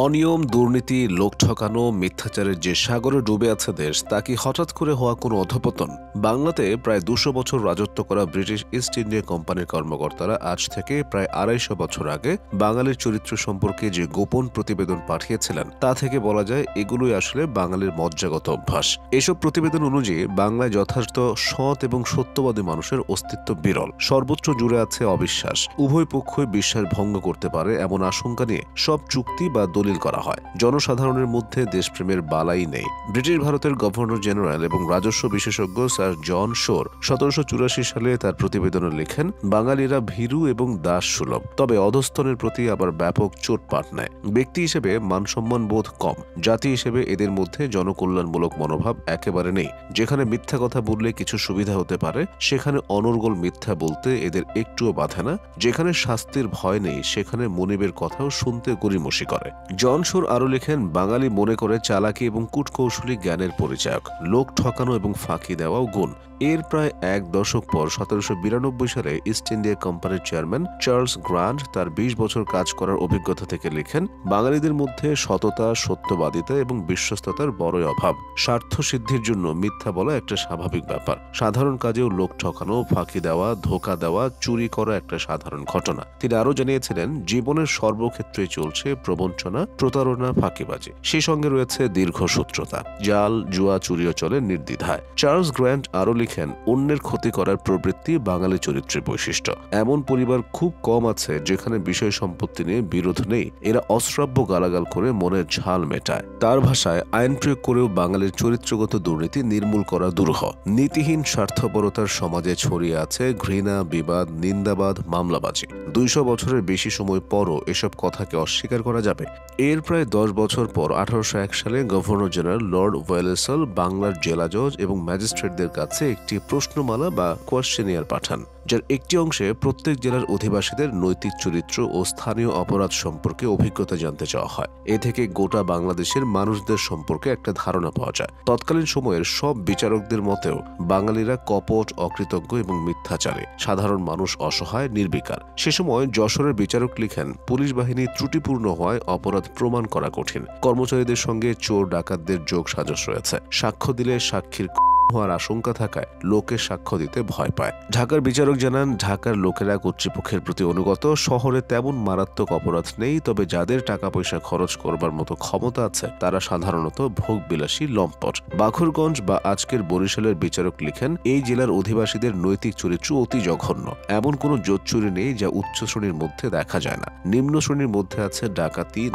অনিয়ম, দুর্নীতি, লোক ঠকানো, মিথ্যাচারের যে সাগরে ডুবে আছে দেশ, তা কি হঠাৎ করে হওয়া কোনো অধঃপতন? বাংলাতে প্রায় ২০০ বছর রাজত্ব করা ব্রিটিশ ইস্ট ইন্ডিয়া কোম্পানির কর্মকর্তারা আজ থেকে প্রায় ২৫০ বছর আগে বাঙালির চরিত্র সম্পর্কে যে গোপন প্রতিবেদন পাঠিয়েছিলেন, তা থেকে বলা যায় এগুলোই আসলে বাঙালির মজ্জাগত অভ্যাস। এসব প্রতিবেদন অনুযায়ী বাংলায় যথার্থ সৎ এবং সত্যবাদী মানুষের অস্তিত্ব বিরল। সর্বত্র জুড়ে আছে অবিশ্বাস। উভয় পক্ষই বিশ্বাস ভঙ্গ করতে পারে এমন আশঙ্কা নিয়ে সব চুক্তি বা দলিল করা হয়। জনসাধারণের মধ্যে দেশপ্রেমের বালাই নেই। ব্রিটিশ ভারতের গভর্নর জেনারেল এবং রাজস্ব বিশেষজ্ঞ স্যার জন শোর ১৭৮৪ সালে তার প্রতিবেদনে লেখেন, বাঙালিরা ভীরু এবং দাস সুলভ, তবে অধস্তনের প্রতি আবার ব্যাপক চোটপাট নেয়। ব্যক্তি হিসেবে মানসম্মান বোধ কম, জাতি হিসেবে এদের মধ্যে জনকল্যাণমূলক মনোভাব একেবারে নেই। যেখানে মিথ্যা কথা বললে কিছু সুবিধা হতে পারে, সেখানে অনর্গল মিথ্যা বলতে এদের একটুও বাধে না। যেখানে শাস্তির ভয় নেই, সেখানে মনিবের কথাও শুনতে গড়িমসি করে। জন শোর আরও লেখেন, বাঙালি মনে করে চালাকি এবং কূটকৌশলী জ্ঞানের পরিচায়ক, লোক ঠকানো এবং ফাঁকি দেওয়াও গুণ। এর প্রায় এক দশক পর ১৭৯২ সালে ইস্ট ইন্ডিয়া কোম্পানির চেয়ারম্যান চার্লস গ্রান্ট তার ২০ বছর কাজ করার অভিজ্ঞতা থেকে লেখেন, বাঙালিদের মধ্যে সততা, সত্যবাদিতা এবং বিশ্বস্ততার বড়ই অভাব। স্বার্থ সিদ্ধির জন্য মিথ্যা বলা একটা স্বাভাবিক ব্যাপার। সাধারণ কাজেও লোক ঠকানো, ফাঁকি দেওয়া, ধোঁকা দেওয়া, চুরি করা একটা সাধারণ ঘটনা। তিনি আরও জানিয়েছিলেন, জীবনের সর্বক্ষেত্রেই চলছে প্রবঞ্চনা, প্রতারণা, ফাঁকিবাজি। সেই সঙ্গে রয়েছে দীর্ঘসূত্রতা, জাল, জুয়া, চুরিও চলে নির্দ্বিধায়। চার্লস গ্র্যান্ট আরও লিখেন, অন্যের ক্ষতি করার প্রবৃত্তি বাঙালি চরিত্রের বৈশিষ্ট্য। এমন পরিবার খুব কম আছে যেখানে বিষয় সম্পত্তি নিয়ে বিরোধ নেই। এরা অশ্রাব্য গালাগাল করে মনের ঝাল মেটায়। তার ভাষায়, আইন প্রয়োগ করেও বাঙালির চরিত্রগত দুর্নীতি নির্মূল করা দুরূহ। নীতিহীন স্বার্থপরতার সমাজে ছড়িয়ে আছে ঘৃণা, বিবাদ, নিন্দাবাদ, মামলাবাজি। ২০০ বছরের বেশি সময় পরও এসব কথাকে অস্বীকার করা যাবে? এর প্রায় ১০ বছর পর ১৮০১ সালে গভর্নর জেনারেল লর্ড ওয়েলেসল বাংলার জেলা জজ এবং ম্যাজিস্ট্রেটদের কাছে একটি প্রশ্নমালা বা কোয়েশ্চেনিয়ার পাঠান, যার একটি অংশে প্রত্যেক জেলার অধিবাসীদের নৈতিক চরিত্র ও স্থানীয় অপরাধ সম্পর্কে অভিজ্ঞতা জানতে চাওয়া হয়। এ থেকে গোটা বাংলাদেশের মানুষদের সম্পর্কে একটা ধারণা পাওয়া যায়। তৎকালীন সময়ের সব বিচারকদের মতেও বাঙালিরা কপট, অকৃতজ্ঞ এবং মিথ্যাচারে। সাধারণ মানুষ অসহায়, নির্বিকার। সে সময় যশোরের বিচারক লিখেন, পুলিশ বাহিনী ত্রুটিপূর্ণ হওয়ায় অপরাধ প্রমাণ করা কঠিন। কর্মচারীদের সঙ্গে চোর ডাকাতদের যোগ সাজশ রয়েছে। সাক্ষ্য দিলে সাক্ষীর হওয়ার আশঙ্কা থাকায় লোকে সাক্ষ্য দিতে ভয় পায়। ঢাকার বিচারক জানান, ঢাকার লোকেরা কর্তৃপক্ষের প্রতি অনুগত। শহরে তেমন মারাত্মক অপরাধ নেই, তবে যাদের টাকা পয়সা খরচ করবার মতো ক্ষমতা আছে তারা সাধারণত ভোগবিলাসী, লম্পট। বাখুরগঞ্জ বা আজকের বরিশালের বিচারক লিখেন, এই জেলার অধিবাসীদের নৈতিক চরিত্র অতি জঘন্য। এমন কোনো জোচ্চুরি নেই যা উচ্চ শ্রেণীর মধ্যে দেখা যায় না। নিম্ন শ্রেণীর মধ্যে আছে ডাকাতি,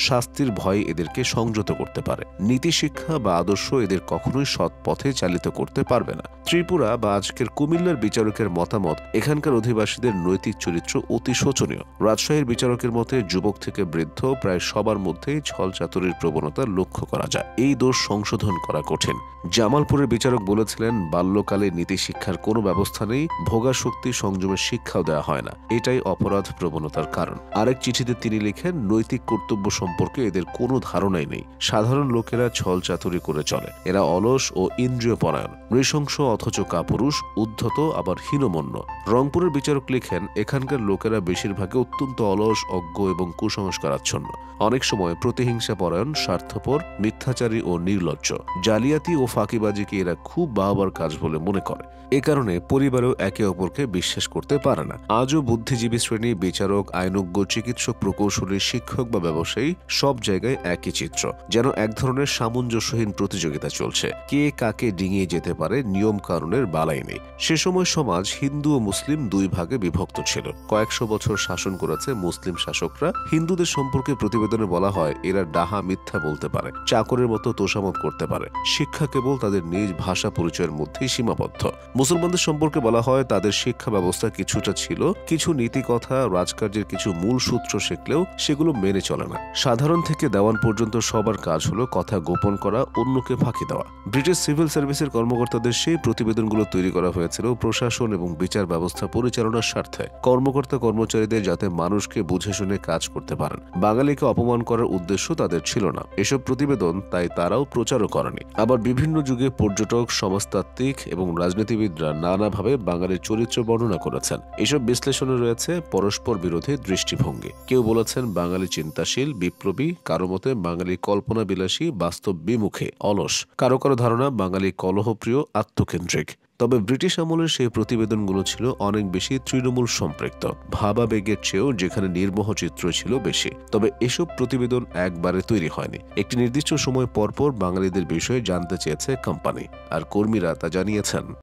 শাস্তির ভয় এদেরকে সংযত করতে পারে। নীতি শিক্ষা বা আদর্শ এদের কখনোই সৎ পথে চালিত করতে পারবে না। ত্রিপুরা বা আজকের কুমিল্লার বিচারকের মতামত, এখানকার অধিবাসীদের নৈতিক চরিত্র অতি শোচনীয়। রাজশাহীর বিচারকের মতে, যুবক থেকে বৃদ্ধ প্রায় সবার মধ্যেই ছল চাতুরির প্রবণতা লক্ষ্য করা যায়। এই দোষ সংশোধন করা কঠিন। জামালপুরের বিচারক বলেছিলেন, বাল্যকালে নীতি শিক্ষার কোনো ব্যবস্থা নেই, ভোগাশক্তি সংযমের শিক্ষাও দেওয়া হয় না। এটাই অপরাধ প্রবণতার কারণ। আরেক চিঠিতে তিনি লিখেন, নৈতিক কর্তব্য সম্পর্কে এদের কোনো ধারণাই নেই। সাধারণ লোকেরা ছল চাতুরি করে চলে। এরা অলস ও ইন্দ্রিয় পরায়ণ, নৃশংস অথচ কাপুরুষ, উদ্ধত আবার হীনমন্য। রংপুরের বিচারক লিখেন, এখানকার লোকেরা বেশিরভাগই অত্যন্ত অলস, অজ্ঞ এবং কুসংস্কারাচ্ছন্ন। অনেক সময় প্রতিহিংসা পরায়ণ, স্বার্থপর, মিথ্যাচারী ও নির্লজ্জ। জালিয়াতি ও ফাঁকিবাজিকে এরা খুব বাহবার কাজ বলে মনে করে। এ কারণে পরিবারেও একে অপরকে বিশ্বাস করতে পারে না। আজও বুদ্ধিজীবী শ্রেণী, বিচারক, আইনজ্ঞ, চিকিৎসক, প্রকৌশলী, শিক্ষক বা ব্যবসায়ী সব জায়গায় একই চিত্র। যেন এক ধরনের সামঞ্জস্যহীন প্রতিযোগিতা চলছে। কে কাকে ডিঙিয়ে যেতে পারে, নিয়ম কানুনের বালাই নেই। সে সময় সমাজ হিন্দু ও মুসলিম দুই ভাগে বিভক্ত ছিল। কয়েকশো বছর শাসন করেছে মুসলিম শাসকরা। হিন্দুদের সম্পর্কে প্রতিবেদনে বলা হয়, এরা ডাহা, মিথ্যা বলতে পারে, চাকরের মতো তোষামত করতে পারে। শিক্ষা কেবল তাদের নিজ ভাষা পরিচয়ের মধ্যেই সীমাবদ্ধ। মুসলমানদের সম্পর্কে বলা হয়, তাদের শিক্ষা ব্যবস্থা কিছুটা ছিল, কিছু নীতি কথা, রাজকার্যের কিছু মূল সূত্র শিখলেও সেগুলো মেনে চলে না। সাধারণ থেকে দেওয়ান পর্যন্ত সবার কাজ হলো কথা গোপন করা, অন্যকে ফাঁকি দেওয়া। ব্রিটিশ সিভিল সার্ভিসের কর্মকর্তাদের সেই প্রতিবেদনগুলো তৈরি করা হয়েছিল প্রশাসন এবং বিচার ব্যবস্থা পরিচালনার স্বার্থে। কর্মকর্তা কর্মচারীদের যাতে মানুষকে বুঝে শুনে কাজ করতে পারেন। বাঙালিকে অপমান করার উদ্দেশ্য তাদের ছিল না। এসব প্রতিবেদন তাই তারাও প্রচারও করেনি। আবার বিভিন্ন যুগে পর্যটক, সমাজতাত্ত্বিক এবং রাজনীতিবিদরা নানাভাবে বাঙালির চরিত্র বর্ণনা করেছেন। এসব বিশ্লেষণে রয়েছে পরস্পর বিরোধী দৃষ্টিভঙ্গি। কেউ বলেছেন বাঙালি চিন্তাশীল, বিপ্লবী, কারো মতে বাঙালি কল্পনাবিলাসী, বাস্তব বিমুখে, অলস, কারো কারো ধারণা বাঙালি কলহপ্রিয়, আত্মকেন্দ্রিক। তবে ব্রিটিশ আমলের সেই প্রতিবেদনগুলো ছিল অনেক বেশি তৃণমূল সম্পৃক্ত, ভাবাবেগের চেয়েও যেখানে নির্মোহ চিত্র ছিল বেশি। তবে এসব প্রতিবেদন একবারে তৈরি হয়নি। একটি নির্দিষ্ট সময় পরপর বাঙালিদের বিষয়ে জানতে চেয়েছে কোম্পানি, আর কর্মীরা তা জানিয়েছেন।